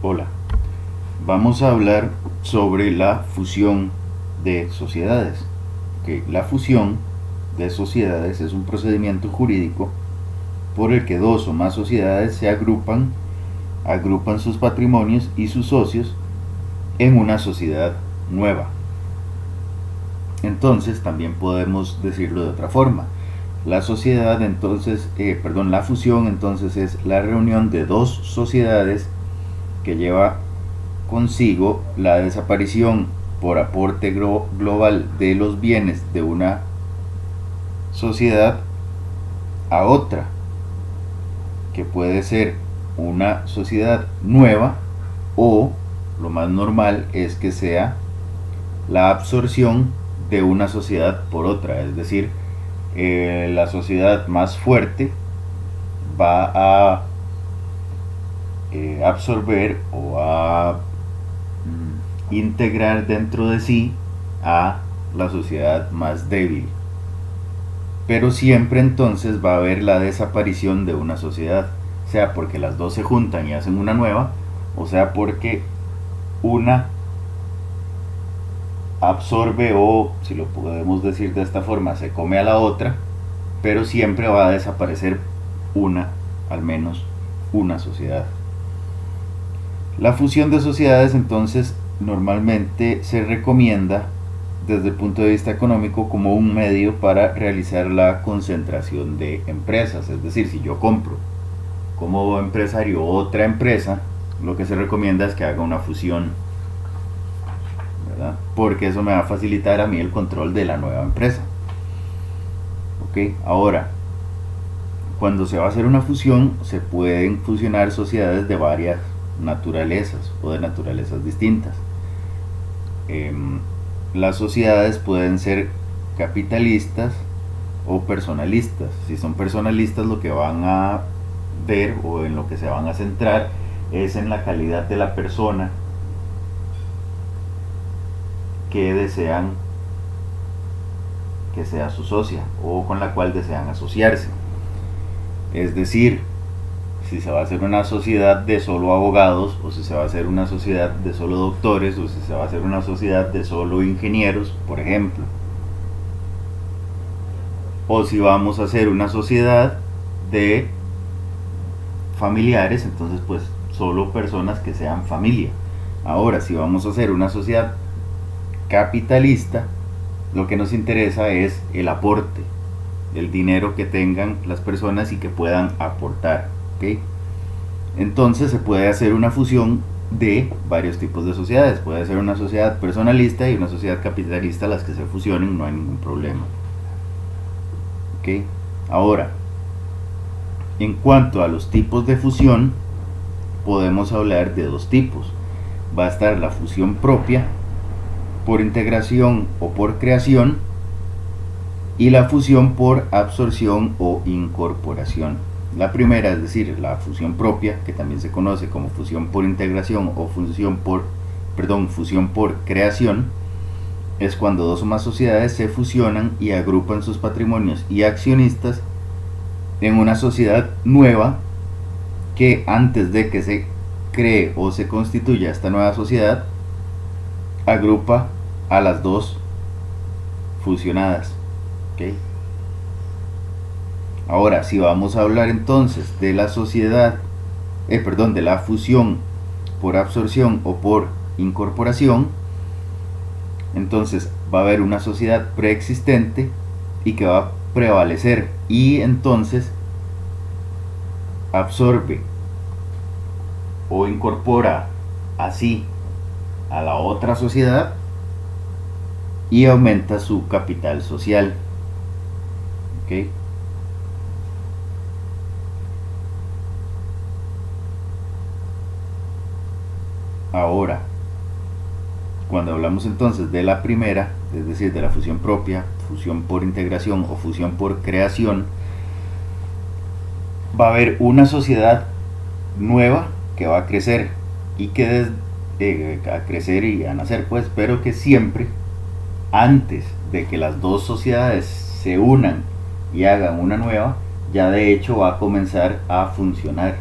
Hola, vamos a hablar sobre la fusión de sociedades. La fusión de sociedades es un procedimiento jurídico por el que dos o más sociedades se agrupan sus patrimonios y sus socios en una sociedad nueva. Entonces, también podemos decirlo de otra forma. La fusión entonces es la reunión de dos sociedades que lleva consigo la desaparición por aporte global de los bienes de una sociedad a otra, que puede ser una sociedad nueva o lo más normal es que sea la absorción de una sociedad por otra, es decir, la sociedad más fuerte va a absorber o a integrar dentro de sí a la sociedad más débil. Pero siempre entonces va a haber la desaparición de una sociedad, sea porque las dos se juntan y hacen una nueva, o sea porque una absorbe o, si lo podemos decir de esta forma, se come a la otra, pero siempre va a desaparecer una, al menos una sociedad. La fusión de sociedades entonces normalmente se recomienda desde el punto de vista económico como un medio para realizar la concentración de empresas. Es decir, si yo compro como empresario otra empresa, lo que se recomienda es que haga una fusión, ¿verdad? Porque eso me va a facilitar a mí el control de la nueva empresa. ¿Ok? Ahora, cuando se va a hacer una fusión, se pueden fusionar sociedades de varias naturalezas o de naturalezas distintas. Las sociedades pueden ser capitalistas o personalistas. Si son personalistas, lo que van a ver o en lo que se van a centrar es en la calidad de la persona que desean que sea su socia o con la cual desean asociarse. Es decir, si se va a hacer una sociedad de solo abogados, o si se va a hacer una sociedad de solo doctores, o si se va a hacer una sociedad de solo ingenieros, por ejemplo. O si vamos a hacer una sociedad de familiares, entonces pues solo personas que sean familia. Ahora, si vamos a hacer una sociedad capitalista, lo que nos interesa es el aporte, el dinero que tengan las personas y que puedan aportar. ¿Okay? Entonces se puede hacer una fusión de varios tipos de sociedades. Puede ser una sociedad personalista y una sociedad capitalista, las que se fusionen, no hay ningún problema. ¿Okay? Ahora, en cuanto a los tipos de fusión, podemos hablar de dos tipos. Va a estar la fusión propia, por integración o por creación, y la fusión por absorción o incorporación. La primera, es decir, la fusión propia, que también se conoce como fusión por integración o fusión por creación, es cuando dos o más sociedades se fusionan y agrupan sus patrimonios y accionistas en una sociedad nueva que antes de que se cree o se constituya esta nueva sociedad, agrupa a las dos fusionadas. ¿Okay? Ahora, si vamos a hablar entonces de la de la fusión por absorción o por incorporación, entonces va a haber una sociedad preexistente y que va a prevalecer y entonces absorbe o incorpora así a la otra sociedad y aumenta su capital social. ¿Okay? Ahora, cuando hablamos entonces de la primera, es decir, de la fusión propia, fusión por integración o fusión por creación, va a haber una sociedad nueva que va a crecer y que a crecer y a nacer, pues, pero que siempre, antes de que las dos sociedades se unan y hagan una nueva, ya de hecho va a comenzar a funcionar.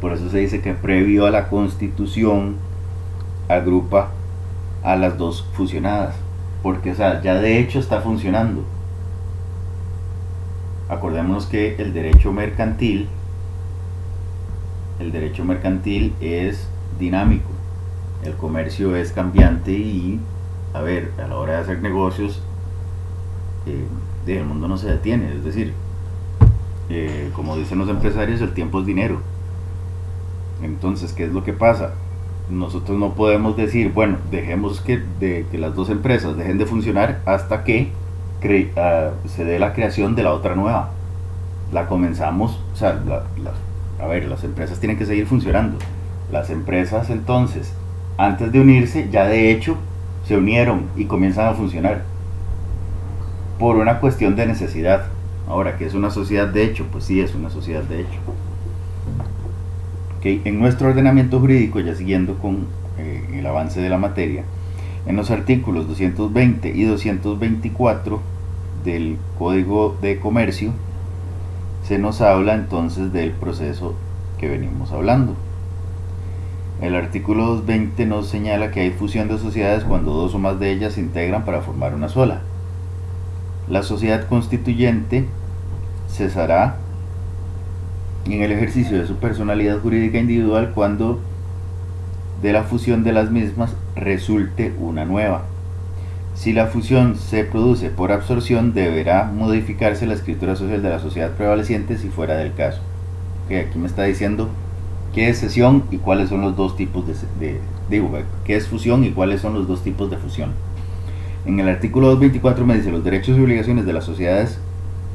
Por eso se dice que previo a la constitución agrupa a las dos fusionadas, porque o sea, ya de hecho está funcionando. Acordémonos que el derecho mercantil es dinámico, el comercio es cambiante y, a ver, a la hora de hacer negocios, el mundo no se detiene, es decir, como dicen los empresarios, el tiempo es dinero. Entonces, ¿qué es lo que pasa? Nosotros no podemos decir, bueno, dejemos que las dos empresas dejen de funcionar hasta que se dé la creación de la otra nueva. La comenzamos, o sea, a ver, las empresas tienen que seguir funcionando. Las empresas entonces, antes de unirse, ya de hecho se unieron y comienzan a funcionar por una cuestión de necesidad. Ahora, ¿qué es una sociedad de hecho? Pues sí, es una sociedad de hecho. Okay. En nuestro ordenamiento jurídico, ya siguiendo con el avance de la materia, en los artículos 220 y 224 del Código de Comercio se nos habla entonces del proceso que venimos hablando. El artículo 220 nos señala que hay fusión de sociedades cuando dos o más de ellas se integran para formar una sola. La sociedad constituyente cesará en el ejercicio de su personalidad jurídica individual cuando de la fusión de las mismas resulte una nueva. Si la fusión se produce por absorción, deberá modificarse la escritura social de la sociedad prevaleciente si fuera del caso. Okay, aquí me está diciendo qué es cesión y cuáles son los dos tipos qué es fusión y cuáles son los dos tipos de fusión. En el artículo 224 me dice: los derechos y obligaciones de las sociedades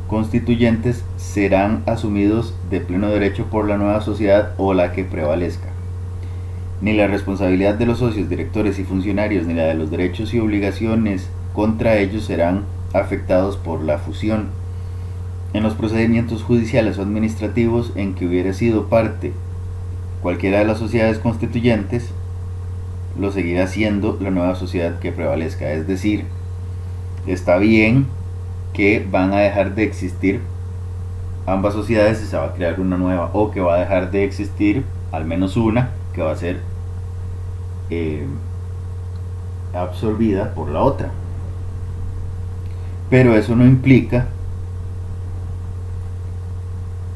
constituyentes serán asumidos de pleno derecho por la nueva sociedad o la que prevalezca. Ni la responsabilidad de los socios, directores y funcionarios, ni la de los derechos y obligaciones contra ellos serán afectados por la fusión. En los procedimientos judiciales o administrativos en que hubiera sido parte cualquiera de las sociedades constituyentes, lo seguirá siendo la nueva sociedad que prevalezca. Es decir, está bien que van a dejar de existir ambas sociedades y se va a crear una nueva, o que va a dejar de existir al menos una que va a ser absorbida por la otra. Pero eso no implica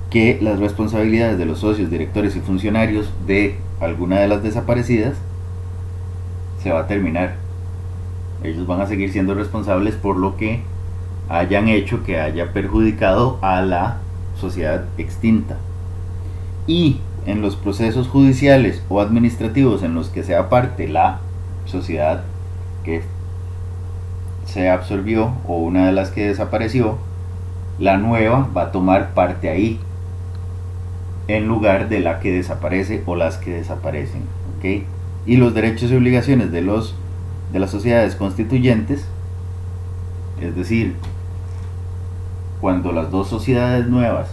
que las responsabilidades de los socios, directores y funcionarios de alguna de las desaparecidas se va a terminar. Ellos van a seguir siendo responsables por lo que hayan hecho que haya perjudicado a la sociedad extinta. Y en los procesos judiciales o administrativos en los que sea parte la sociedad que se absorbió o una de las que desapareció, la nueva va a tomar parte ahí en lugar de la que desaparece o las que desaparecen. ¿Okay? Y los derechos y obligaciones de las sociedades constituyentes, es decir, cuando las dos sociedades nuevas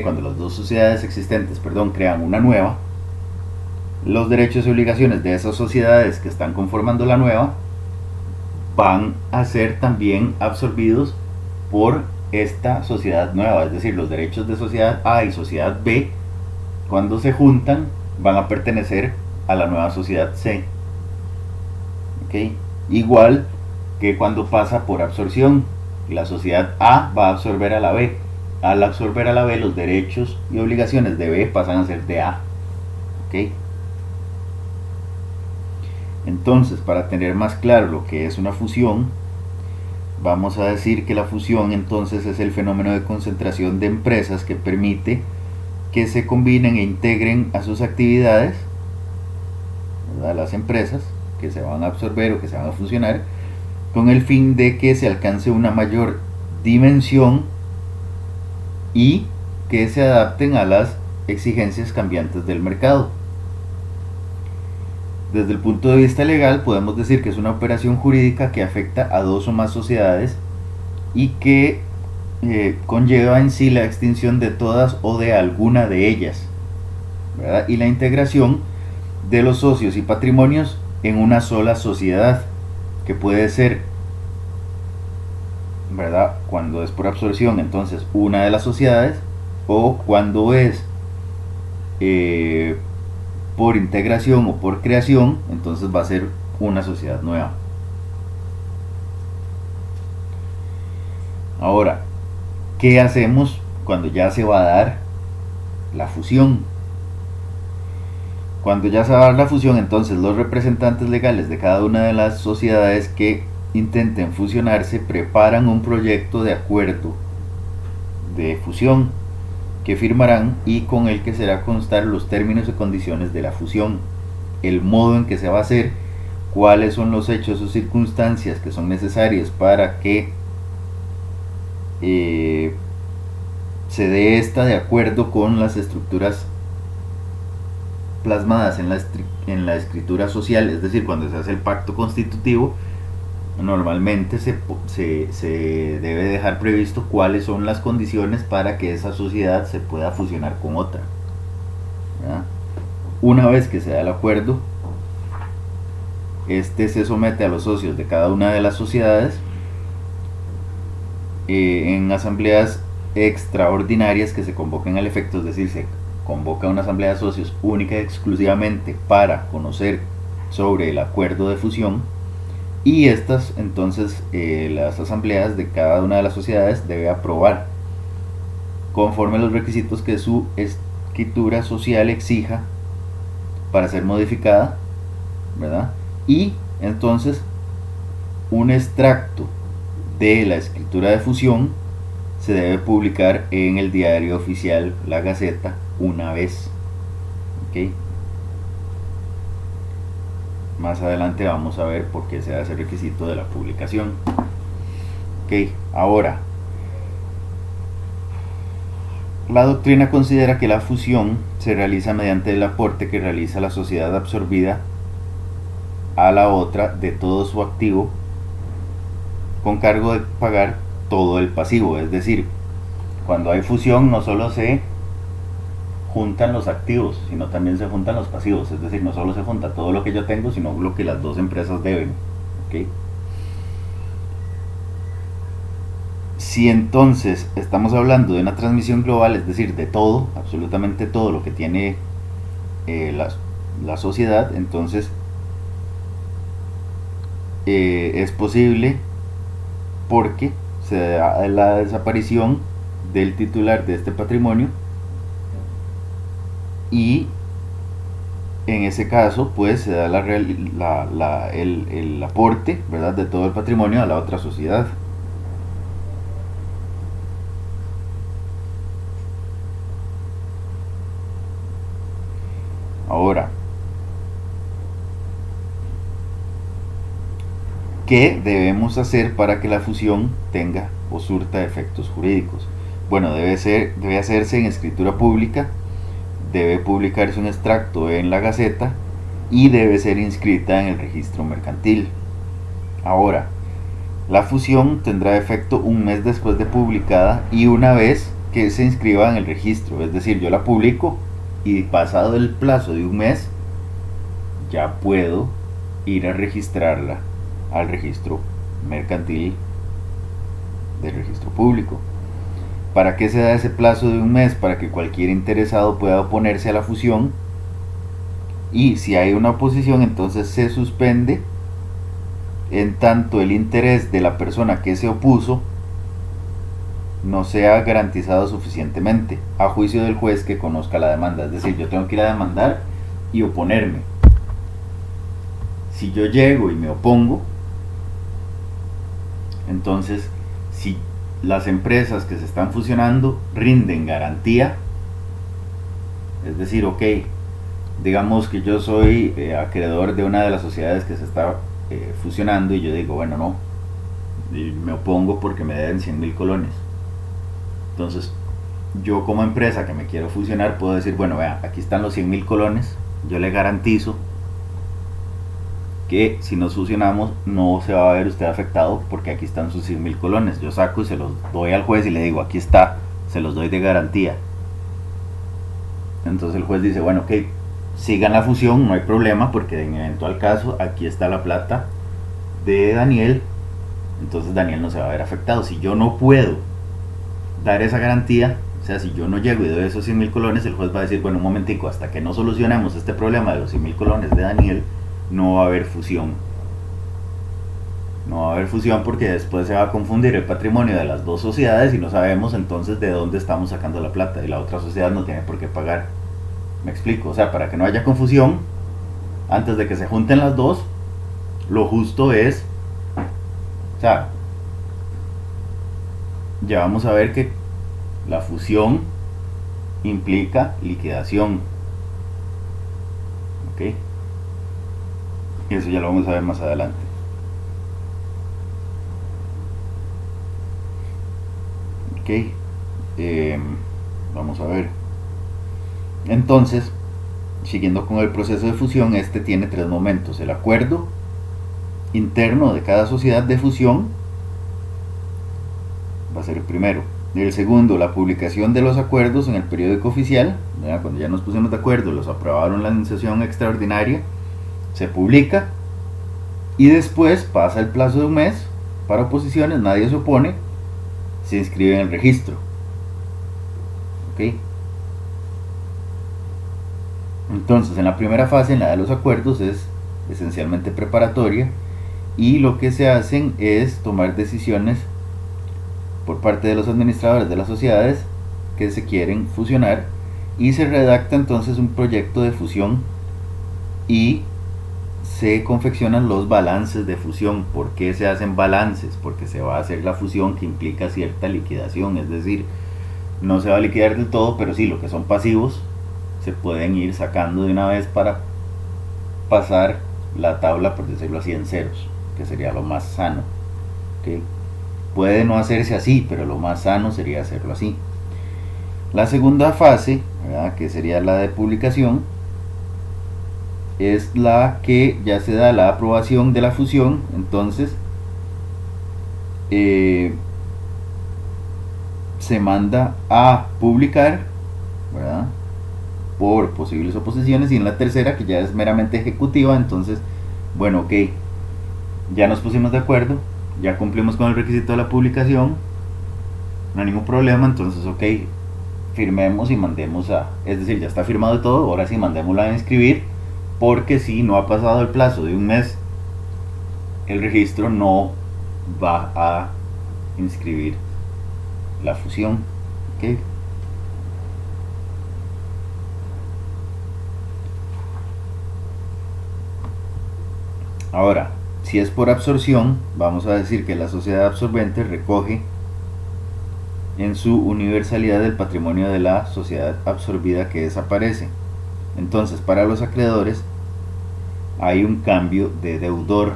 cuando las dos sociedades existentes, crean una nueva, los derechos y obligaciones de esas sociedades que están conformando la nueva van a ser también absorbidos por esta sociedad nueva. Es decir, los derechos de sociedad A y sociedad B, cuando se juntan, van a pertenecer a la nueva sociedad C. ¿Okay? Igual que cuando pasa por absorción, la sociedad A va a absorber a la B. Al absorber a la B, los derechos y obligaciones de B pasan a ser de A. ¿Okay? Entonces, para tener más claro lo que es una fusión, vamos a decir que la fusión entonces es el fenómeno de concentración de empresas que permite que se combinen e integren a sus actividades, ¿verdad?, las empresas que se van a absorber o que se van a fusionar, con el fin de que se alcance una mayor dimensión y que se adapten a las exigencias cambiantes del mercado. Desde el punto de vista legal, podemos decir que es una operación jurídica que afecta a dos o más sociedades y que conlleva en sí la extinción de todas o de alguna de ellas, ¿verdad?, y la integración de los socios y patrimonios en una sola sociedad, que puede ser, ¿verdad?, cuando es por absorción, entonces una de las sociedades, o cuando es eh, por integración o por creación, entonces va a ser una sociedad nueva. Ahora, ¿qué hacemos cuando ya se va a dar la fusión? Cuando ya se va a dar la fusión, entonces los representantes legales de cada una de las sociedades que intenten fusionarse preparan un proyecto de acuerdo de fusión que firmarán y con el que será constar los términos y condiciones de la fusión, el modo en que se va a hacer, cuáles son los hechos o circunstancias que son necesarias para que se dé esta de acuerdo con las estructuras plasmadas en la escritura social, es decir, cuando se hace el pacto constitutivo, normalmente se debe dejar previsto cuáles son las condiciones para que esa sociedad se pueda fusionar con otra, ¿verdad? Una vez que se da el acuerdo, este se somete a los socios de cada una de las sociedades en asambleas extraordinarias que se convoquen al efecto, es decir, se convoca una asamblea de socios única y exclusivamente para conocer sobre el acuerdo de fusión, y estas entonces las asambleas de cada una de las sociedades debe aprobar conforme a los requisitos que su escritura social exija para ser modificada, ¿verdad? Y entonces un extracto de la escritura de fusión se debe publicar en el diario oficial La Gaceta una vez. ¿Okay? Más adelante vamos a ver por qué se hace el requisito de la publicación. Ok, ahora, la doctrina considera que la fusión se realiza mediante el aporte que realiza la sociedad absorbida a la otra de todo su activo, con cargo de pagar todo el pasivo. Es decir, cuando hay fusión no solo se juntan los activos, sino también se juntan los pasivos. Es decir, no solo se junta todo lo que yo tengo, sino lo que las dos empresas deben. ¿Okay? Si entonces estamos hablando de una transmisión global, es decir, de todo, absolutamente todo lo que tiene la sociedad, entonces es posible porque se da la desaparición del titular de este patrimonio, y en ese caso pues se da el aporte, ¿verdad?, de todo el patrimonio a la otra sociedad. Ahora, ¿qué debemos hacer para que la fusión tenga o surta efectos jurídicos? Bueno, debe hacerse en escritura pública, debe publicarse un extracto en la Gaceta y debe ser inscrita en el registro mercantil. Ahora, la fusión tendrá efecto un mes después de publicada y una vez que se inscriba en el registro. Es decir, yo la publico y pasado el plazo de un mes ya puedo ir a registrarla al registro mercantil del registro público. ¿Para qué se da ese plazo de un mes? Para que cualquier interesado pueda oponerse a la fusión, y si hay una oposición entonces se suspende en tanto el interés de la persona que se opuso no sea garantizado suficientemente a juicio del juez que conozca la demanda. Es decir, yo tengo que ir a demandar y oponerme. Si yo llego y me opongo, entonces si las empresas que se están fusionando rinden garantía, es decir, ok, digamos que yo soy acreedor de una de las sociedades que se está fusionando y yo digo, bueno, no, y me opongo porque me deben 100.000 colones. Entonces, yo como empresa que me quiero fusionar puedo decir, bueno, vea, aquí están los 100.000 colones, yo le garantizo que si nos fusionamos no se va a ver usted afectado porque aquí están sus 100.000 colones. Yo saco y se los doy al juez y le digo, aquí está, se los doy de garantía. Entonces el juez dice, bueno, ok, sigan la fusión, no hay problema, porque en eventual caso aquí está la plata de Daniel, entonces Daniel no se va a ver afectado. Si yo no puedo dar esa garantía, O sea, si yo no llego y doy esos 100.000 colones, el juez va a decir, bueno, un momentico, hasta que no solucionemos este problema de los 100.000 colones de Daniel, no va a haber fusión. No va a haber fusión porque después se va a confundir el patrimonio de las dos sociedades y no sabemos entonces de dónde estamos sacando la plata y la otra sociedad no tiene por qué pagar. Me explico, o sea, para que no haya confusión, antes de que se junten las dos, lo justo es, o sea, ya vamos a ver que la fusión implica liquidación. ¿Ok? Eso ya lo vamos a ver más adelante. Ok. Vamos a ver. Entonces, siguiendo con el proceso de fusión, este tiene tres momentos. El acuerdo interno de cada sociedad de fusión va a ser el primero. El segundo, la publicación de los acuerdos en el periódico oficial. Cuando ya nos pusimos de acuerdo, los aprobaron en la sesión extraordinaria, se publica y después pasa el plazo de un mes para oposiciones, nadie se opone, se inscribe en el registro. ¿Ok? Entonces, en la primera fase, en la de los acuerdos, es esencialmente preparatoria y lo que se hacen es tomar decisiones por parte de los administradores de las sociedades que se quieren fusionar y se redacta entonces un proyecto de fusión y se confeccionan los balances de fusión. ¿Por qué se hacen balances? Porque se va a hacer la fusión que implica cierta liquidación, es decir, no se va a liquidar del todo, pero sí, lo que son pasivos se pueden ir sacando de una vez para pasar la tabla, por decirlo así, en ceros, que sería lo más sano. ¿Okay? Puede no hacerse así, pero lo más sano sería hacerlo así. La segunda fase, ¿verdad?, que sería la de publicación, es la que ya se da la aprobación de la fusión. Entonces se manda a publicar, ¿verdad?, por posibles oposiciones. Y en la tercera, que ya es meramente ejecutiva, entonces, bueno, ok, ya nos pusimos de acuerdo, ya cumplimos con el requisito de la publicación, no hay ningún problema, entonces ok, firmemos y mandemos a, es decir, ya está firmado todo, ahora sí mandémoslo a inscribir, porque si no ha pasado el plazo de un mes, el registro no va a inscribir la fusión. ¿Okay? Ahora, si es por absorción, vamos a decir que la sociedad absorbente recoge en su universalidad el patrimonio de la sociedad absorbida que desaparece. Entonces, para los acreedores hay un cambio de deudor.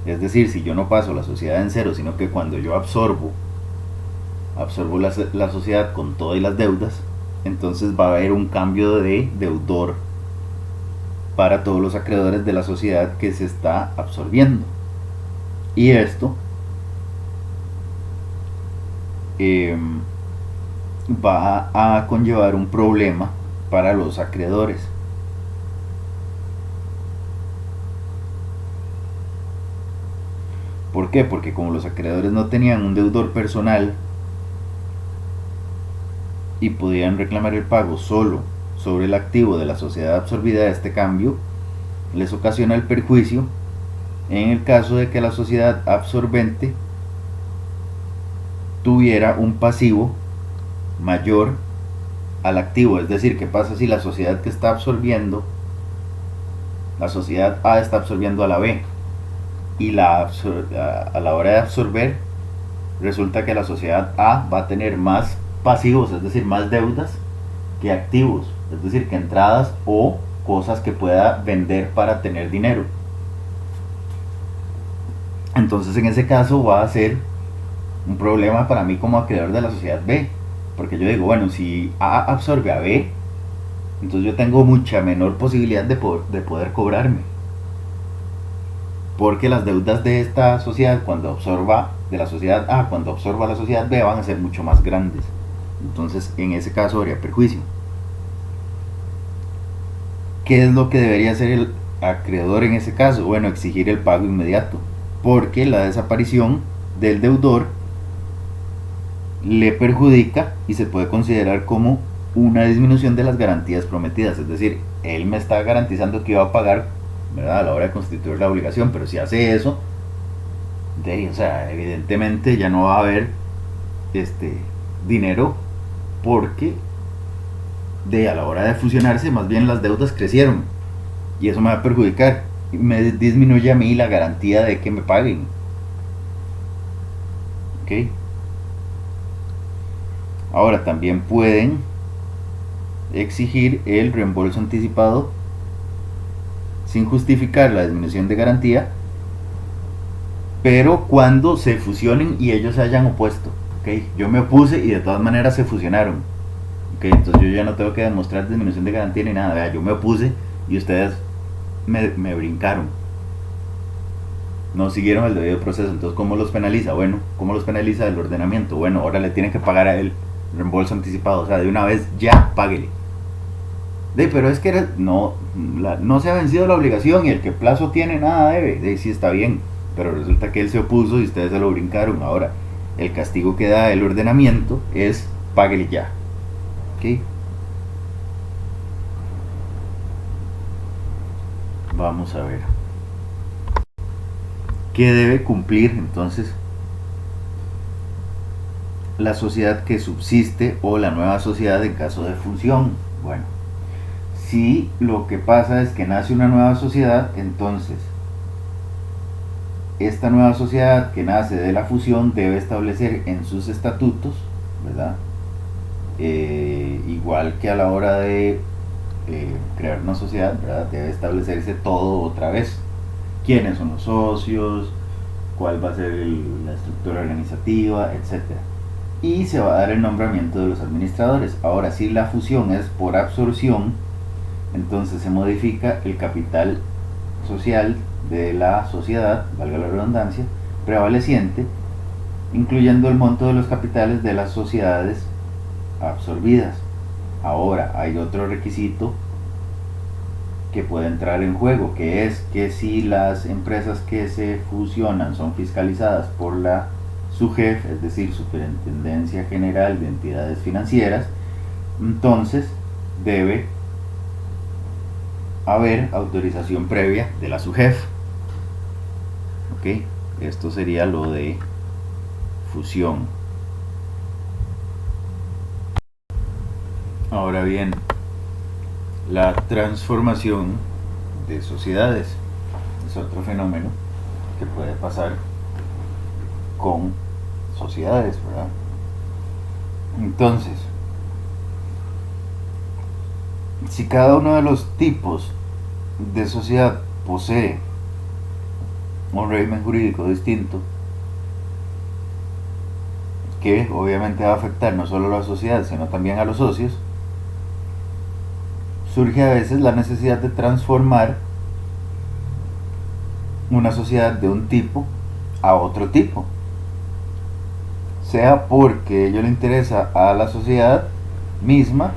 Es decir, si yo no paso la sociedad en cero, sino que cuando yo absorbo la sociedad con todas las deudas, entonces va a haber un cambio de deudor para todos los acreedores de la sociedad que se está absorbiendo. Y esto va a conllevar un problema para los acreedores. ¿Por qué? Porque como los acreedores no tenían un deudor personal y podían reclamar el pago solo sobre el activo de la sociedad absorbida, este cambio les ocasiona el perjuicio en el caso de que la sociedad absorbente tuviera un pasivo mayor al activo. Es decir, ¿qué pasa si la sociedad que está absorbiendo, la sociedad A está absorbiendo a la B, y a la hora de absorber resulta que la sociedad A va a tener más pasivos, es decir, más deudas que activos, es decir, que entradas o cosas que pueda vender para tener dinero? Entonces en ese caso va a ser un problema para mí como acreedor de la sociedad B, porque yo digo, bueno, si A absorbe a B, entonces yo tengo mucha menor posibilidad de poder cobrarme, porque las deudas de esta sociedad cuando absorba de la sociedad A, cuando absorba la sociedad B, van a ser mucho más grandes. Entonces en ese caso habría perjuicio. ¿Qué es lo que debería hacer el acreedor en ese caso? Bueno, exigir el pago inmediato, porque la desaparición del deudor le perjudica y se puede considerar como una disminución de las garantías prometidas. Es decir, él me está garantizando que iba a pagar, ¿verdad?, a la hora de constituir la obligación, pero si hace eso, o sea, evidentemente ya no va a haber dinero, porque a la hora de fusionarse más bien las deudas crecieron y eso me va a perjudicar, me disminuye a mí la garantía de que me paguen. ¿Ok? Ahora también pueden exigir el reembolso anticipado sin justificar la disminución de garantía, pero cuando se fusionen y ellos se hayan opuesto. ¿Okay? Yo me opuse y de todas maneras se fusionaron. ¿Okay? Entonces yo ya no tengo que demostrar disminución de garantía ni nada. Vea, yo me opuse y ustedes me brincaron. No siguieron el debido proceso. Entonces, ¿cómo los penaliza? Bueno, ¿cómo los penaliza el ordenamiento? Bueno, ahora le tienen que pagar a él reembolso anticipado. O sea, de una vez ya páguele. Pero es que no se ha vencido la obligación y el que plazo tiene nada debe. Sí, está bien, pero resulta que él se opuso y ustedes se lo brincaron. Ahora, el castigo que da el ordenamiento es páguele ya. ¿Ok? Vamos a ver. ¿Qué debe cumplir entonces la sociedad que subsiste o la nueva sociedad en caso de fusión? Bueno, si lo que pasa es que nace una nueva sociedad, entonces esta nueva sociedad que nace de la fusión debe establecer en sus estatutos, ¿verdad? Igual que a la hora de crear una sociedad, ¿verdad?, debe establecerse todo otra vez. ¿Quiénes son los socios? ¿Cuál va a ser la estructura organizativa? Etcétera. Y se va a dar el nombramiento de los administradores. Ahora, si la fusión es por absorción, entonces se modifica el capital social de la sociedad, valga la redundancia, prevaleciente, incluyendo el monto de los capitales de las sociedades absorbidas. Ahora, hay otro requisito que puede entrar en juego, que es que si las empresas que se fusionan son fiscalizadas por la SUGEF, es decir, Superintendencia General de Entidades Financieras, entonces debe haber autorización previa de la SUGEF. ¿Ok? Esto sería lo de fusión. Ahora bien, la transformación de sociedades es otro fenómeno que puede pasar con sociedades, ¿verdad? Entonces, si cada uno de los tipos de sociedad posee un régimen jurídico distinto, que obviamente va a afectar no solo a la sociedad, sino también a los socios, surge a veces la necesidad de transformar una sociedad de un tipo a otro tipo, sea porque ello le interesa a la sociedad misma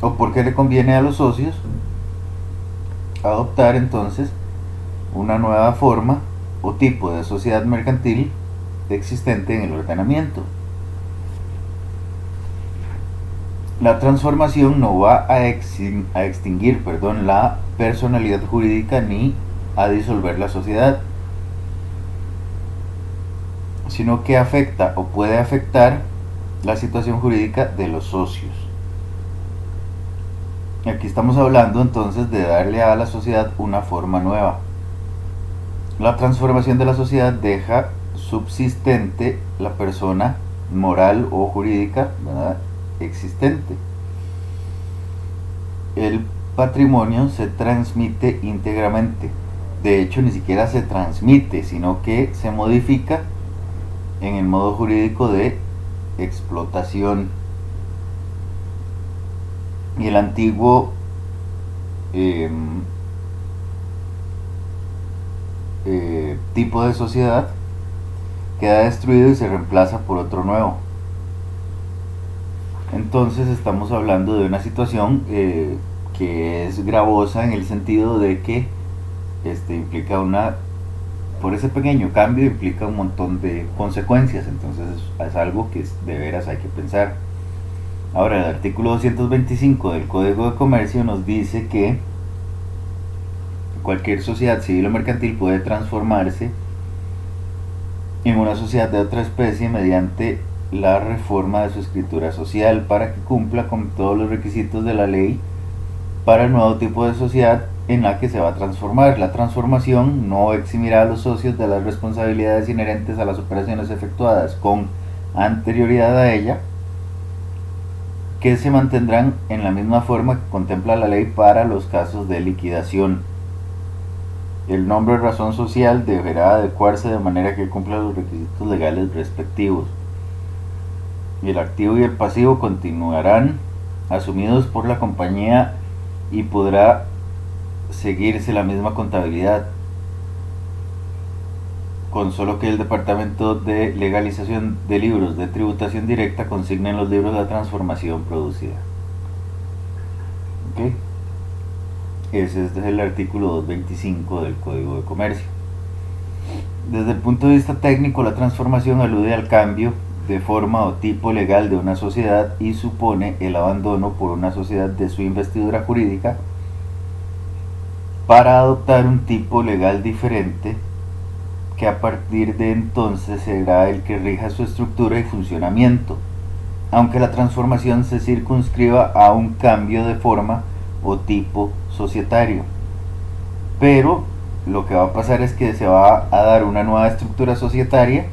o porque le conviene a los socios adoptar entonces una nueva forma o tipo de sociedad mercantil existente en el ordenamiento. La transformación no va a extinguir la personalidad jurídica ni a disolver la sociedad, sino que afecta o puede afectar la situación jurídica de los socios. Aquí estamos hablando entonces de darle a la sociedad una forma nueva. La transformación de la sociedad deja subsistente la persona moral o jurídica, ¿verdad?, existente. El patrimonio se transmite íntegramente. De hecho, ni siquiera se transmite, sino que se modifica en el modo jurídico de explotación. Y el antiguo tipo de sociedad queda destruido y se reemplaza por otro nuevo. Entonces estamos hablando de una situación que es gravosa en el sentido de que implica una por ese pequeño cambio implica un montón de consecuencias, entonces es algo que de veras hay que pensar. Ahora, el artículo 225 del Código de Comercio nos dice que cualquier sociedad civil o mercantil puede transformarse en una sociedad de otra especie mediante la reforma de su escritura social para que cumpla con todos los requisitos de la ley para el nuevo tipo de sociedad en la que se va a transformar. La transformación no eximirá a los socios de las responsabilidades inherentes a las operaciones efectuadas con anterioridad a ella, que se mantendrán en la misma forma que contempla la ley para los casos de liquidación. El nombre o razón social deberá adecuarse de manera que cumpla los requisitos legales respectivos. Y el activo y el pasivo continuarán asumidos por la compañía y podrá seguirse la misma contabilidad, con solo que el Departamento de Legalización de Libros de Tributación Directa consigne en los libros la transformación producida. ¿Ok? Ese es el artículo 225 del Código de Comercio. Desde el punto de vista técnico, la transformación alude al cambio de forma o tipo legal de una sociedad y supone el abandono por una sociedad de su investidura jurídica para adoptar un tipo legal diferente que a partir de entonces será el que rija su estructura y funcionamiento, aunque la transformación se circunscriba a un cambio de forma o tipo societario. Pero lo que va a pasar es que se va a dar una nueva estructura societaria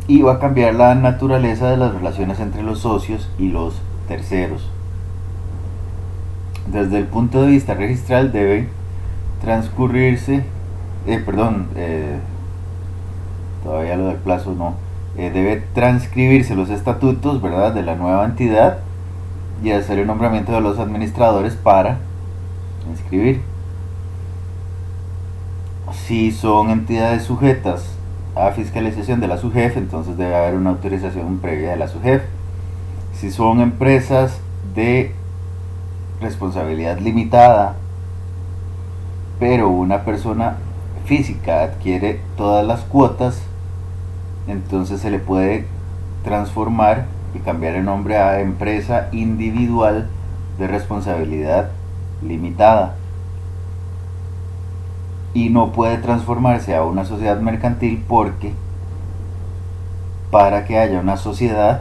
y va a cambiar la naturaleza de las relaciones entre los socios y los terceros. Desde el punto de vista registral debe transcurrirse, todavía lo del plazo no, debe transcribirse los estatutos, ¿verdad?, de la nueva entidad y hacer el nombramiento de los administradores para inscribir. Si son entidades sujetas a fiscalización de la SUGEF, entonces debe haber una autorización previa de la SUGEF. Si son empresas de responsabilidad limitada, pero una persona física adquiere todas las cuotas, entonces se le puede transformar y cambiar el nombre a empresa individual de responsabilidad limitada. Y no puede transformarse a una sociedad mercantil porque para que haya una sociedad,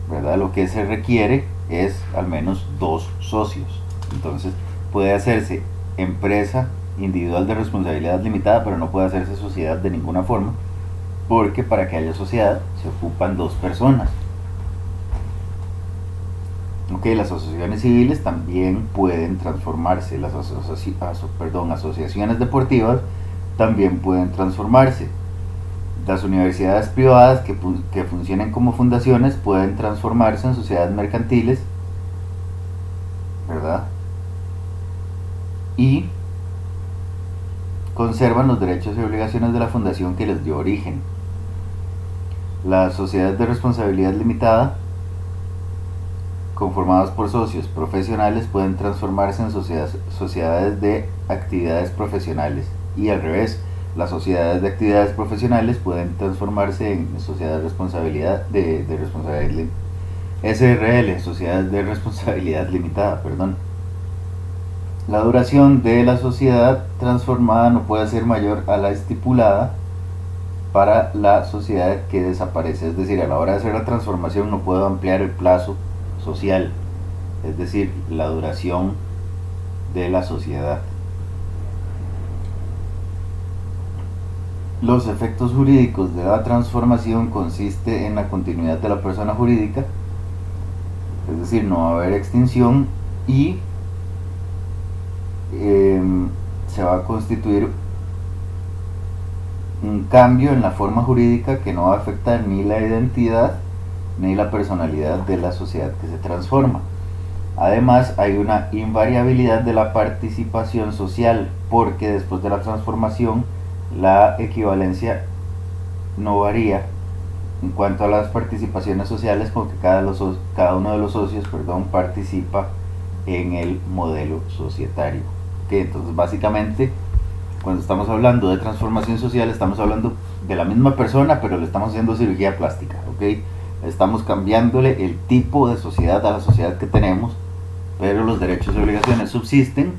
¿verdad?, lo que se requiere es al menos 2 socios. Entonces puede hacerse empresa individual de responsabilidad limitada, pero no puede hacerse sociedad de ninguna forma, porque para que haya sociedad se ocupan 2 personas. Ok, las asociaciones civiles también pueden transformarse, las asociaciones deportivas también pueden transformarse. Las universidades privadas que funcionen como fundaciones pueden transformarse en sociedades mercantiles, ¿verdad? Y conservan los derechos y obligaciones de la fundación que les dio origen. Las sociedades de responsabilidad limitada conformadas por socios profesionales pueden transformarse en sociedades de actividades profesionales, y al revés, las sociedades de actividades profesionales pueden transformarse en sociedades de responsabilidad SRL, sociedades de responsabilidad limitada, perdón. La duración de la sociedad transformada no puede ser mayor a la estipulada para la sociedad que desaparece, es decir, a la hora de hacer la transformación no puedo ampliar el plazo social, es decir, la duración de la sociedad. Los efectos jurídicos de la transformación consiste en la continuidad de la persona jurídica, es decir, no va a haber extinción, y se va a constituir un cambio en la forma jurídica que no va a afectar ni la identidad ni la personalidad de la sociedad que se transforma. Además, hay una invariabilidad de la participación social, porque después de la transformación la equivalencia no varía en cuanto a las participaciones sociales, porque cada uno de los socios participa en el modelo societario. Okay, entonces básicamente cuando estamos hablando de transformación social, estamos hablando de la misma persona, pero le estamos haciendo cirugía plástica, ¿ok? Estamos cambiándole el tipo de sociedad a la sociedad que tenemos, pero los derechos y obligaciones subsisten,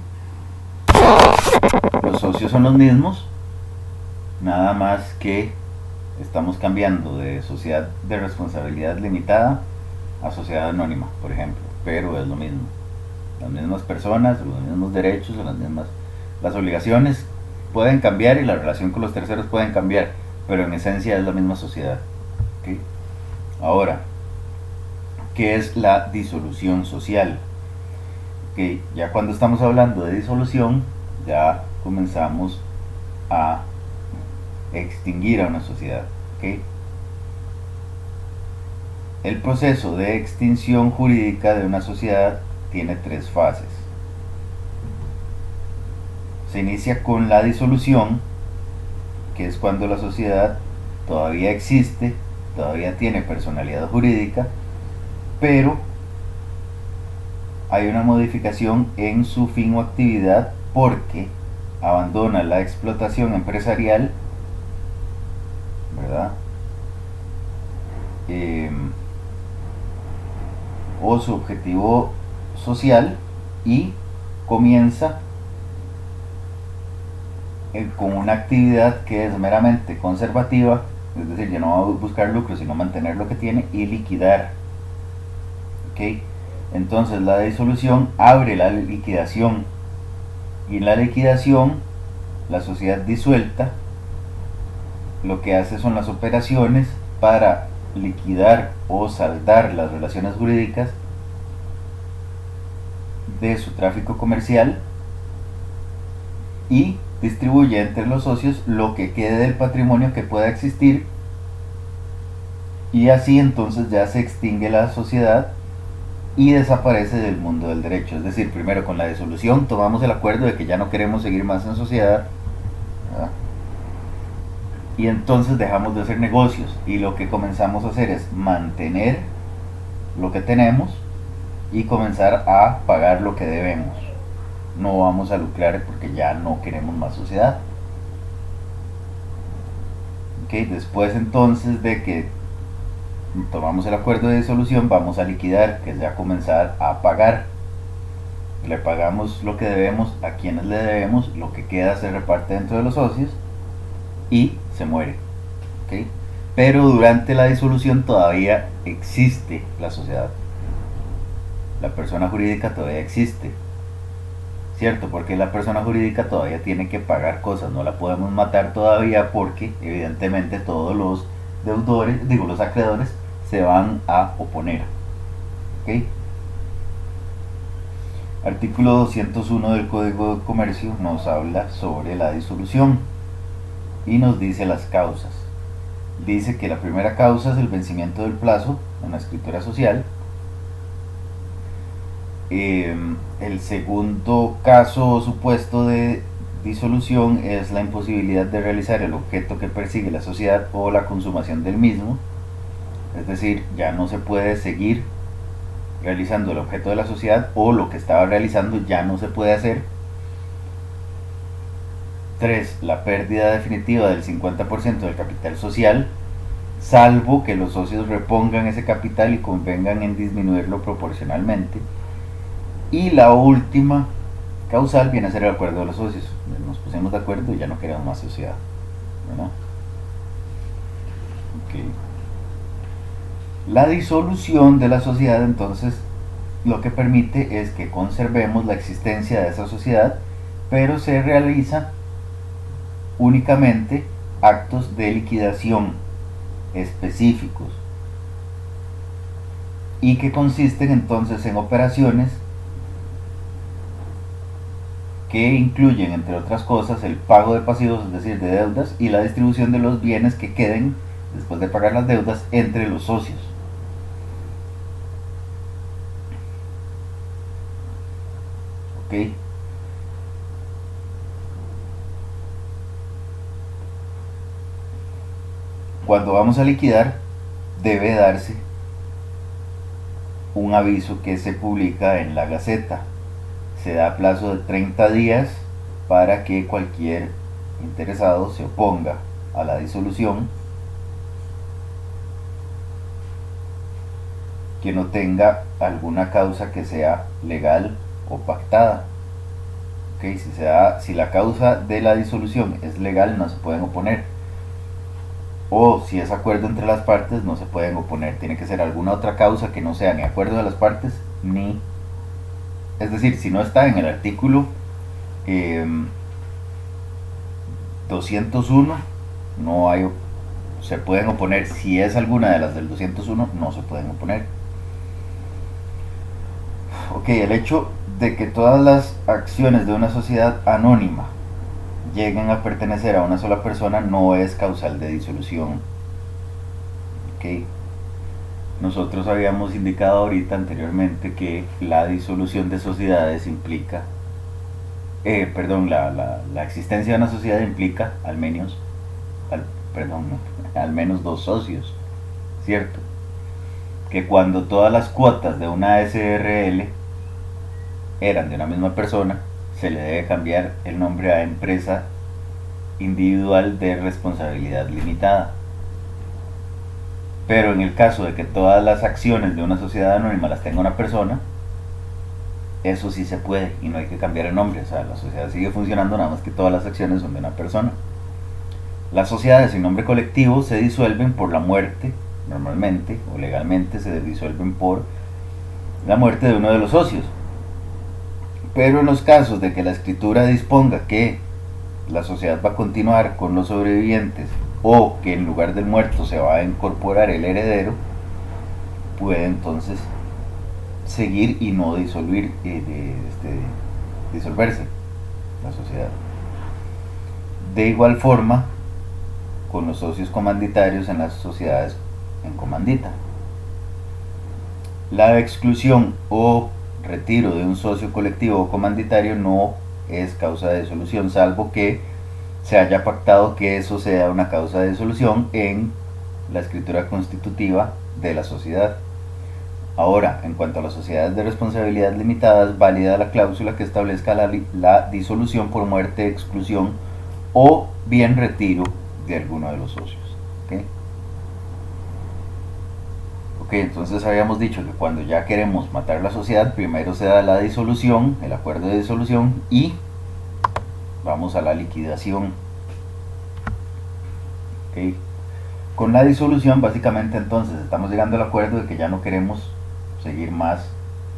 los socios son los mismos, nada más que estamos cambiando de sociedad de responsabilidad limitada a sociedad anónima, por ejemplo, pero es lo mismo. Las mismas personas, los mismos derechos, las obligaciones pueden cambiar y la relación con los terceros pueden cambiar, pero en esencia es la misma sociedad. ¿Okay? Ahora, ¿qué es la disolución social? Okay, ya cuando estamos hablando de disolución, ya comenzamos a extinguir a una sociedad. ¿Okay? El proceso de extinción jurídica de una sociedad tiene 3 fases. Se inicia con la disolución, que es cuando la sociedad todavía existe, todavía tiene personalidad jurídica, pero hay una modificación en su fin o actividad porque abandona la explotación empresarial, ¿verdad? O su objetivo social y comienza con una actividad que es meramente conservativa, es decir, ya no va a buscar lucro sino mantener lo que tiene y liquidar. ¿Okay? Entonces la disolución abre la liquidación y en la liquidación la sociedad disuelta lo que hace son las operaciones para liquidar o saldar las relaciones jurídicas de su tráfico comercial y distribuye entre los socios lo que quede del patrimonio que pueda existir, y así entonces ya se extingue la sociedad y desaparece del mundo del derecho. Es decir, primero con la disolución tomamos el acuerdo de que ya no queremos seguir más en sociedad, ¿verdad? Y entonces dejamos de hacer negocios y lo que comenzamos a hacer es mantener lo que tenemos y comenzar a pagar lo que debemos. No vamos a lucrar porque ya no queremos más sociedad. ¿Okay? Después entonces de que tomamos el acuerdo de disolución, vamos a liquidar, que es ya comenzar a pagar. Le pagamos lo que debemos a quienes le debemos, lo que queda se reparte dentro de los socios y se muere. ¿Okay? Pero durante la disolución todavía existe la sociedad. La persona jurídica todavía existe. ¿Cierto? Porque la persona jurídica todavía tiene que pagar cosas, no la podemos matar todavía porque evidentemente todos los deudores, los acreedores se van a oponer. ¿Okay? Artículo 201 del Código de Comercio nos habla sobre la disolución y nos dice las causas. Dice que la primera causa es el vencimiento del plazo en la escritura social. El segundo caso o supuesto de disolución es la imposibilidad de realizar el objeto que persigue la sociedad o la consumación del mismo. Es decir, ya no se puede seguir realizando el objeto de la sociedad, o lo que estaba realizando ya no se puede hacer. 3. La pérdida definitiva del 50% del capital social, salvo que los socios repongan ese capital y convengan en disminuirlo proporcionalmente. Y la última causal viene a ser el acuerdo de los socios. Nos pusimos de acuerdo y ya no queremos más sociedad, ¿verdad? Okay. La disolución de la sociedad entonces lo que permite es que conservemos la existencia de esa sociedad, pero se realiza únicamente actos de liquidación específicos y que consisten entonces en operaciones que incluyen, entre otras cosas, el pago de pasivos, es decir, de deudas, y la distribución de los bienes que queden después de pagar las deudas entre los socios. ¿Ok? Cuando vamos a liquidar, debe darse un aviso que se publica en la Gaceta. Se da plazo de 30 días para que cualquier interesado se oponga a la disolución, que no tenga alguna causa que sea legal o pactada. ¿Okay? Si la causa de la disolución es legal, no se pueden oponer. O si es acuerdo entre las partes, no se pueden oponer. Tiene que ser alguna otra causa que no sea ni acuerdo de las partes, ni... Es decir, si no está en el artículo 201, no hay, se pueden oponer. Si es alguna de las del 201, no se pueden oponer. Ok, el hecho de que todas las acciones de una sociedad anónima lleguen a pertenecer a una sola persona no es causal de disolución. Ok, nosotros habíamos indicado ahorita anteriormente que la disolución de sociedades implica, la existencia de una sociedad implica al menos, al menos dos socios, ¿cierto? Que cuando todas las cuotas de una SRL eran de una misma persona, se le debe cambiar el nombre a empresa individual de responsabilidad limitada. Pero en el caso de que todas las acciones de una sociedad anónima las tenga una persona, eso sí se puede y no hay que cambiar el nombre. O sea, la sociedad sigue funcionando, nada más que todas las acciones son de una persona. Las sociedades sin nombre colectivo se disuelven por la muerte, normalmente o legalmente se disuelven por la muerte de uno de los socios. Pero en los casos de que la escritura disponga que la sociedad va a continuar con los sobrevivientes o que en lugar del muerto se va a incorporar el heredero, puede entonces seguir y no disolverse la sociedad. De igual forma con los socios comanditarios en las sociedades en comandita. La exclusión o retiro de un socio colectivo o comanditario no es causa de disolución, salvo que se haya pactado que eso sea una causa de disolución en la escritura constitutiva de la sociedad. Ahora, en cuanto a las sociedades de responsabilidad limitada, es válida la cláusula que establezca la disolución por muerte, exclusión o bien retiro de alguno de los socios. ¿Okay? Ok, entonces habíamos dicho que cuando ya queremos matar la sociedad, primero se da la disolución, el acuerdo de disolución, y vamos a la liquidación. Okay. Con la disolución, básicamente, entonces estamos llegando al acuerdo de que ya no queremos seguir más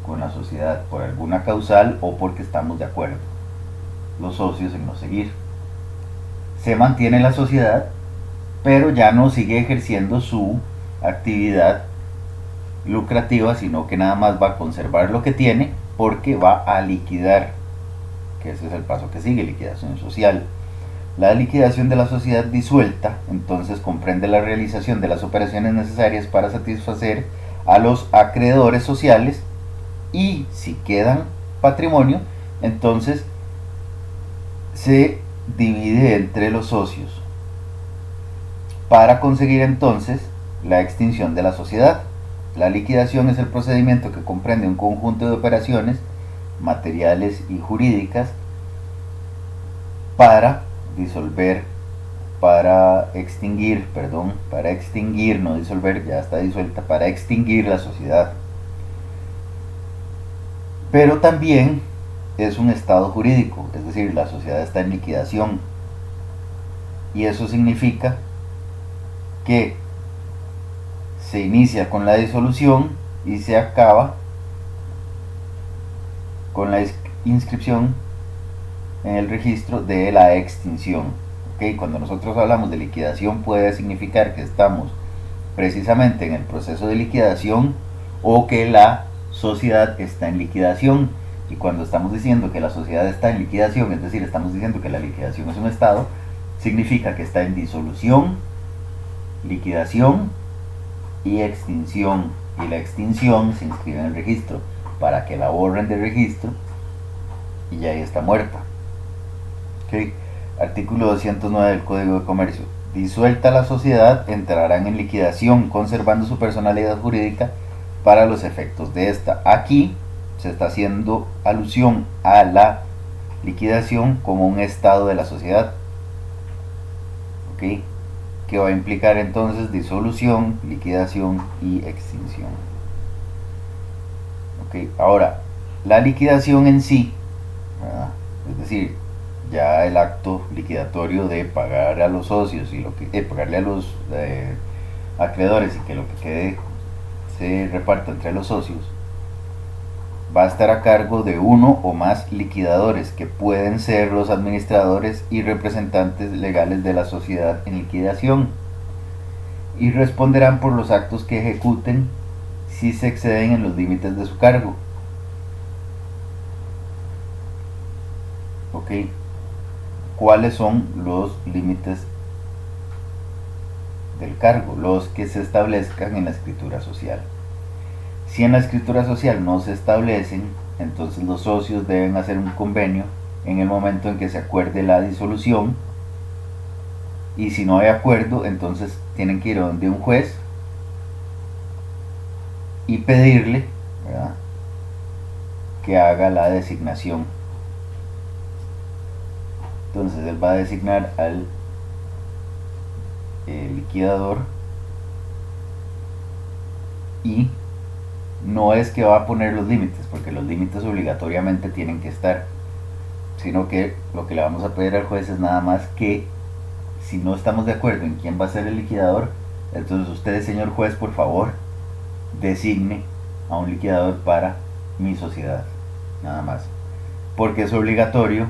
con la sociedad por alguna causal o porque estamos de acuerdo los socios en no seguir. Se mantiene la sociedad, pero ya no sigue ejerciendo su actividad lucrativa, sino que nada más va a conservar lo que tiene porque va a liquidar, que ese es el paso que sigue, liquidación social. La liquidación de la sociedad disuelta entonces comprende la realización de las operaciones necesarias para satisfacer a los acreedores sociales, y si quedan patrimonio, entonces se divide entre los socios para conseguir entonces la extinción de la sociedad. La liquidación es el procedimiento que comprende un conjunto de operaciones materiales y jurídicas para disolver, para extinguir, no disolver, ya está disuelta, para extinguir la sociedad. Pero también es un estado jurídico, es decir, la sociedad está en liquidación, y eso significa que se inicia con la disolución y se acaba con la inscripción en el registro de la extinción. ¿Okay? Cuando nosotros hablamos de liquidación, puede significar que estamos precisamente en el proceso de liquidación o que la sociedad está en liquidación. Y cuando estamos diciendo que la sociedad está en liquidación, es decir, estamos diciendo que la liquidación es un estado, significa que está en disolución, liquidación y extinción. Y la extinción se inscribe en el registro para que la borren del registro y ya ahí está muerta. Okay. Artículo 209 del Código de Comercio. Disuelta la sociedad, entrarán en liquidación conservando su personalidad jurídica para los efectos de esta. Aquí se está haciendo alusión a la liquidación como un estado de la sociedad. ¿ok? Que va a implicar entonces disolución, liquidación y extinción. ¿Ok? Ahora, la liquidación en sí, ¿verdad? Es decir, ya el acto liquidatorio de pagar a los socios y pagarle a los acreedores y que lo que quede se reparta entre los socios, va a estar a cargo de uno o más liquidadores, que pueden ser los administradores y representantes legales de la sociedad en liquidación, y responderán por los actos que ejecuten si se exceden en los límites de su cargo. ¿Ok? ¿Cuáles son los límites del cargo? Los que se establezcan en la escritura social. Si en la escritura social no se establecen, entonces los socios deben hacer un convenio en el momento en que se acuerde la disolución, y si no hay acuerdo, entonces tienen que ir a donde un juez y pedirle, ¿verdad?, que haga la designación. Entonces él va a designar al liquidador, y no es que va a poner los límites, porque los límites obligatoriamente tienen que estar, sino que lo que le vamos a pedir al juez es nada más que, si no estamos de acuerdo en quién va a ser el liquidador, entonces usted, señor juez, por favor, designe a un liquidador para mi sociedad, nada más, porque es obligatorio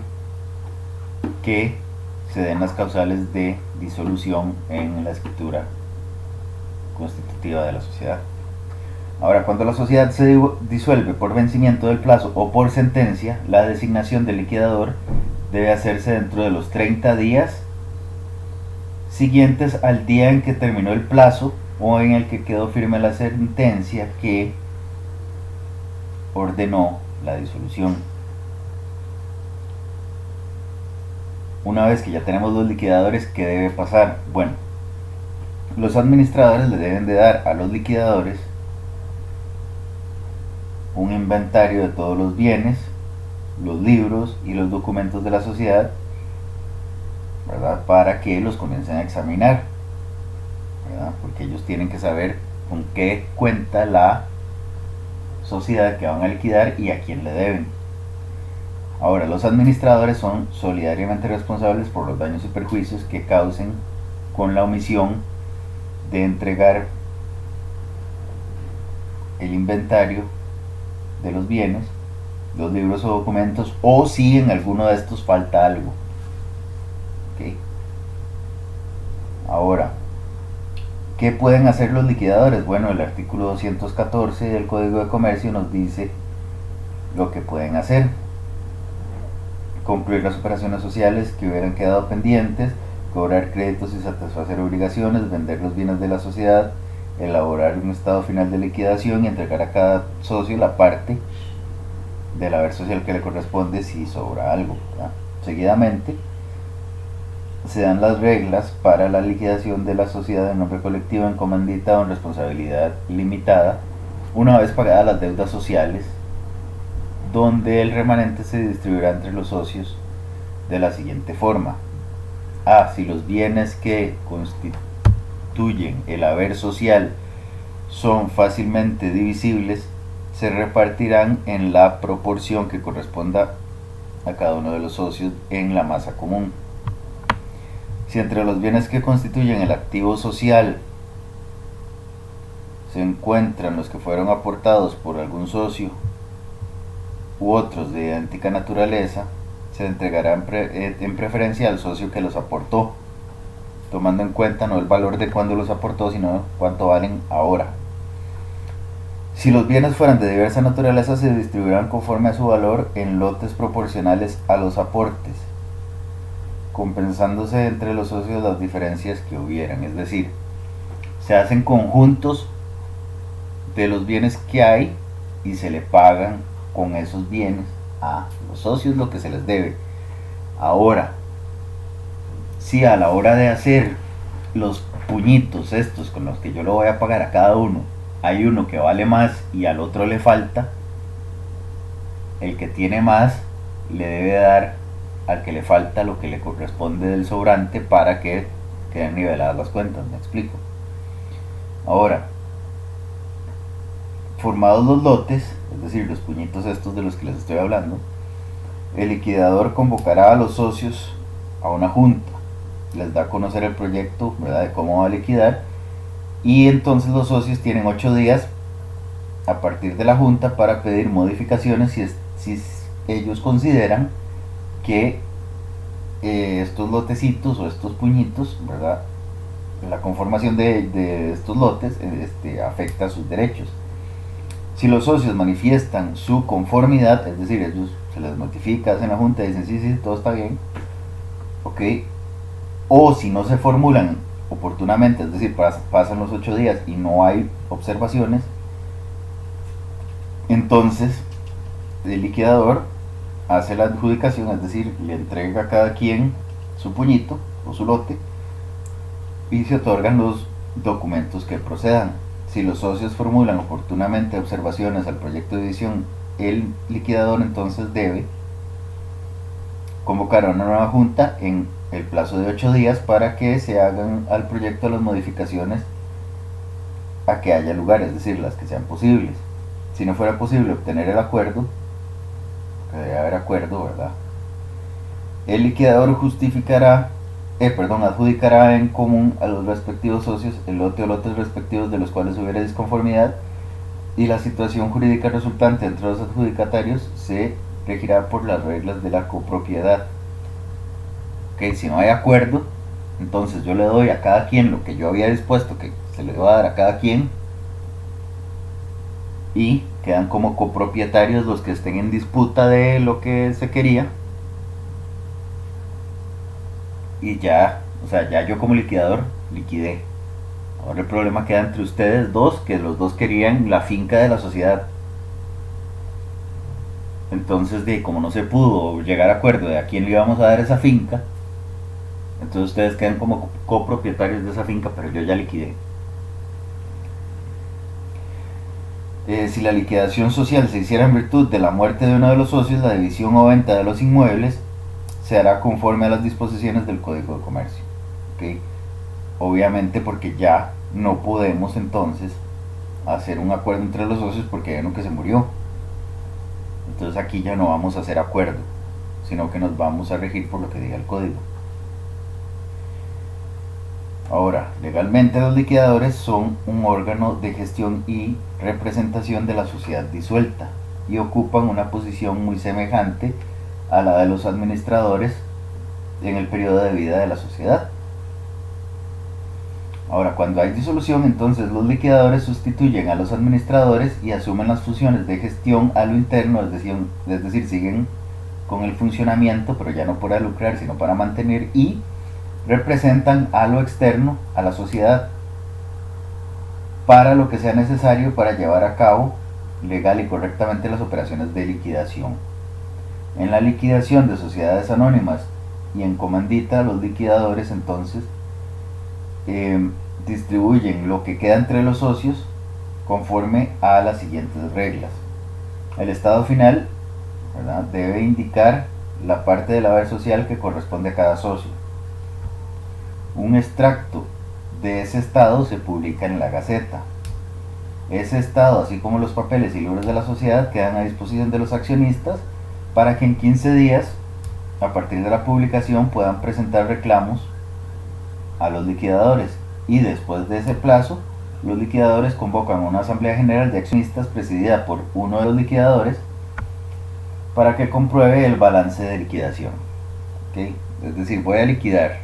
que se den las causales de disolución en la escritura constitutiva de la sociedad. Ahora, cuando la sociedad se disuelve por vencimiento del plazo o por sentencia, la designación del liquidador debe hacerse dentro de los 30 días siguientes al día en que terminó el plazo o en el que quedó firme la sentencia que ordenó la disolución. Una vez que ya tenemos los liquidadores, ¿qué debe pasar? Bueno, los administradores le deben de dar a los liquidadores un inventario de todos los bienes, los libros y los documentos de la sociedad, ¿verdad?, para que los comiencen a examinar, ¿verdad?, porque ellos tienen que saber con qué cuenta la sociedad que van a liquidar y a quién le deben. Ahora, los administradores son solidariamente responsables por los daños y perjuicios que causen con la omisión de entregar el inventario de los bienes, los libros o documentos, o si en alguno de estos falta algo. ¿Okay? Ahora, ¿qué pueden hacer los liquidadores? Bueno, el artículo 214 del Código de Comercio nos dice lo que pueden hacer: concluir las operaciones sociales que hubieran quedado pendientes, cobrar créditos y satisfacer obligaciones, vender los bienes de la sociedad, elaborar un estado final de liquidación y entregar a cada socio la parte del haber social que le corresponde si sobra algo, ¿verdad? Seguidamente se dan las reglas para la liquidación de la sociedad en nombre colectivo, en comandita o en responsabilidad limitada, una vez pagadas las deudas sociales, donde el remanente se distribuirá entre los socios de la siguiente forma: A. Si los bienes que constituyen el haber social son fácilmente divisibles, se repartirán en la proporción que corresponda a cada uno de los socios en la masa común. Si entre los bienes que constituyen el activo social se encuentran los que fueron aportados por algún socio u otros de idéntica naturaleza, se entregarán en preferencia al socio que los aportó, tomando en cuenta no el valor de cuando los aportó, sino cuánto valen ahora. Si los bienes fueran de diversa naturaleza, se distribuirán conforme a su valor en lotes proporcionales a los aportes, compensándose entre los socios las diferencias que hubieran. Es decir, se hacen conjuntos de los bienes que hay y se le pagan con esos bienes a los socios lo que se les debe. Ahora, si a la hora de hacer los puñitos estos con los que yo lo voy a pagar a cada uno, hay uno que vale más y al otro le falta, el que tiene más le debe dar al que le falta lo que le corresponde del sobrante, para que queden niveladas las cuentas, me explico. Ahora, formados los lotes, es decir, los puñitos estos de los que les estoy hablando, el liquidador convocará a los socios a una junta, les da a conocer el proyecto, ¿verdad?, de cómo va a liquidar, y entonces los socios tienen 8 días a partir de la junta para pedir modificaciones si ellos consideran que estos lotecitos o estos puñitos, ¿verdad?, la conformación de estos lotes afecta sus derechos. Si los socios manifiestan su conformidad, es decir, ellos se les notifica, hacen la junta y dicen sí, todo está bien, ok, o si no se formulan oportunamente, es decir, pasan los 8 días y no hay observaciones, entonces el liquidador hace la adjudicación, es decir, le entrega a cada quien su puñito o su lote y se otorgan los documentos que procedan. Si los socios formulan oportunamente observaciones al proyecto de edición, el liquidador entonces debe convocar a una nueva junta en el plazo de 8 días para que se hagan al proyecto las modificaciones a que haya lugar, es decir, las que sean posibles. Si no fuera posible obtener el acuerdo, que debe haber acuerdo, ¿verdad?, el liquidador adjudicará en común a los respectivos socios el lote o lotes respectivos de los cuales hubiera disconformidad, y la situación jurídica resultante entre los adjudicatarios se regirá por las reglas de la copropiedad. Ok, si no hay acuerdo, entonces yo le doy a cada quien lo que yo había dispuesto que se le va a dar a cada quien, y quedan como copropietarios los que estén en disputa de lo que se quería, y ya, o sea, ya yo como liquidador liquidé. Ahora el problema queda entre ustedes dos, que los dos querían la finca de la sociedad. Entonces, como no se pudo llegar a acuerdo de a quién le íbamos a dar esa finca, entonces ustedes quedan como copropietarios de esa finca, pero yo ya liquidé. Si la liquidación social se hiciera en virtud de la muerte de uno de los socios, la división o venta de los inmuebles se hará conforme a las disposiciones del Código de Comercio. ¿Okay? Obviamente porque ya no podemos entonces hacer un acuerdo entre los socios porque hay uno que se murió. Entonces aquí ya no vamos a hacer acuerdo, sino que nos vamos a regir por lo que diga el código. Ahora, legalmente los liquidadores son un órgano de gestión y representación de la sociedad disuelta y ocupan una posición muy semejante a la de los administradores en el periodo de vida de la sociedad. Ahora, cuando hay disolución, entonces los liquidadores sustituyen a los administradores y asumen las funciones de gestión a lo interno, es decir, siguen con el funcionamiento, pero ya no para lucrar, sino para mantener, y representan a lo externo, a la sociedad, para lo que sea necesario para llevar a cabo legal y correctamente las operaciones de liquidación. En la liquidación de sociedades anónimas y en comandita, los liquidadores entonces distribuyen lo que queda entre los socios conforme a las siguientes reglas. El estado final, ¿verdad?, debe indicar la parte del haber social que corresponde a cada socio. Un extracto de ese estado se publica en la Gaceta. Ese estado, así como los papeles y libros de la sociedad, quedan a disposición de los accionistas para que en 15 días, a partir de la publicación, puedan presentar reclamos a los liquidadores, y después de ese plazo, los liquidadores convocan una asamblea general de accionistas presidida por uno de los liquidadores para que compruebe el balance de liquidación. ¿Okay? Es decir, voy a liquidar,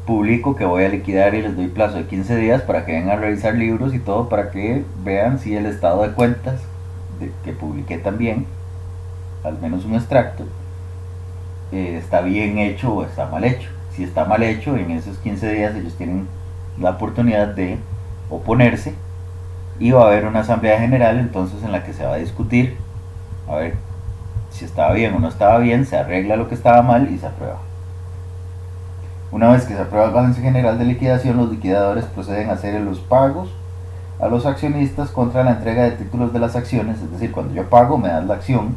publico que voy a liquidar y les doy plazo de 15 días para que vengan a revisar libros y todo, para que vean si el estado de cuentas que publiqué también, al menos un extracto, está bien hecho o está mal hecho. Si está mal hecho, en esos 15 días ellos tienen la oportunidad de oponerse, y va a haber una asamblea general entonces en la que se va a discutir a ver si estaba bien o no estaba bien, se arregla lo que estaba mal y se aprueba. Una vez que se aprueba el balance general de liquidación, los liquidadores proceden a hacer los pagos a los accionistas contra la entrega de títulos de las acciones, es decir, cuando yo pago me dan la acción,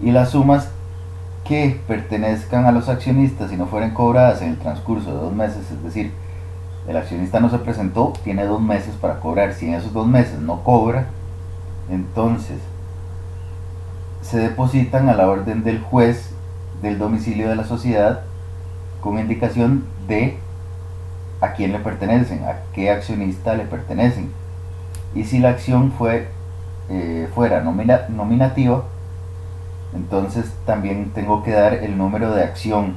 y las sumas que pertenezcan a los accionistas y no fueran cobradas en el transcurso de 2 meses, es decir, el accionista no se presentó, tiene 2 meses para cobrar. Si en esos 2 meses no cobra, entonces se depositan a la orden del juez del domicilio de la sociedad con indicación de a quién le pertenecen, a qué accionista le pertenecen. Y si la acción fuera nominativa, entonces también tengo que dar el número de acción.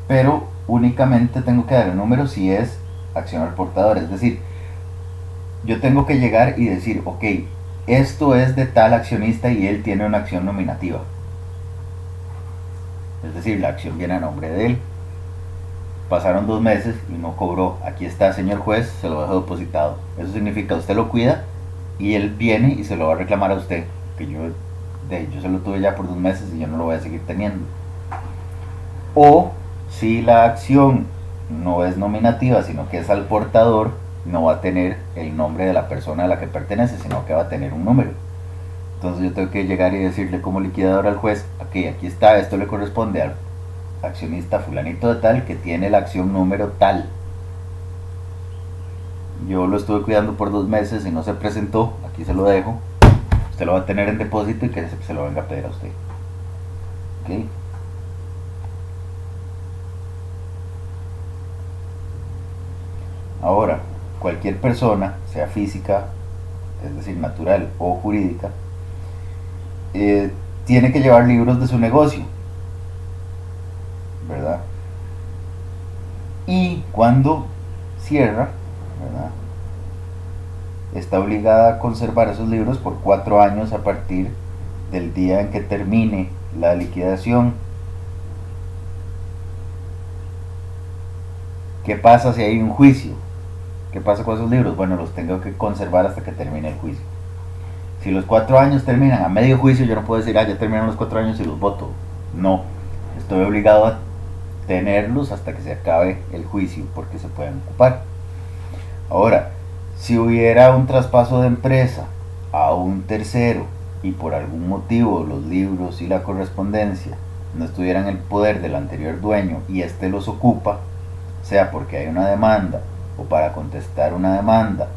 Pero únicamente tengo que dar el número si es accionar portador, es decir, yo tengo que llegar y decir, ok, esto es de tal accionista y él tiene una acción nominativa, es decir, la acción viene a nombre de él. Pasaron 2 meses y no cobró, aquí está, señor juez, se lo dejo depositado. Eso significa usted lo cuida y él viene y se lo va a reclamar a usted, que yo se lo tuve ya por 2 meses y yo no lo voy a seguir teniendo. O si la acción no es nominativa, sino que es al portador, no va a tener el nombre de la persona a la que pertenece, sino que va a tener un número. Entonces yo tengo que llegar y decirle como liquidador al juez, ok, aquí está, esto le corresponde al accionista fulanito de tal que tiene la acción número tal. Yo lo estuve cuidando por 2 meses y no se presentó, aquí se lo dejo, usted lo va a tener en depósito y que se lo venga a pedir a usted. ¿Ok? Ahora, cualquier persona, sea física, es decir, natural o jurídica, tiene que llevar libros de su negocio, ¿verdad? Y cuando cierra, ¿verdad?, está obligada a conservar esos libros por 4 años a partir del día en que termine la liquidación. ¿Qué pasa si hay un juicio? ¿Qué pasa con esos libros? Bueno, los tengo que conservar hasta que termine el juicio. Si los 4 años terminan a medio juicio, yo no puedo decir, ya terminaron los 4 años y los voto. No, estoy obligado a tenerlos hasta que se acabe el juicio, porque se pueden ocupar. Ahora, si hubiera un traspaso de empresa a un tercero y por algún motivo los libros y la correspondencia no estuvieran en el poder del anterior dueño y éste los ocupa, sea porque hay una demanda o para contestar una demanda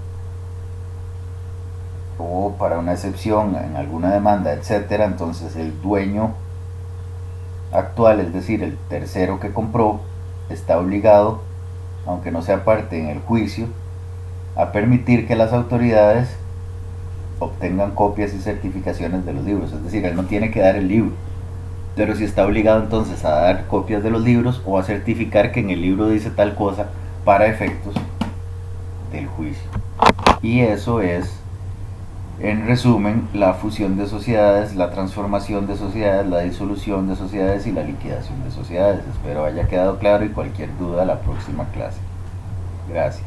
o para una excepción en alguna demanda, etcétera, entonces el dueño actual, es decir, el tercero que compró, está obligado, aunque no sea parte en el juicio, a permitir que las autoridades obtengan copias y certificaciones de los libros. Es decir, él no tiene que dar el libro, pero sí está obligado entonces a dar copias de los libros o a certificar que en el libro dice tal cosa para efectos del juicio. Y eso es, en resumen, la fusión de sociedades, la transformación de sociedades, la disolución de sociedades y la liquidación de sociedades. Espero haya quedado claro y cualquier duda la próxima clase. Gracias.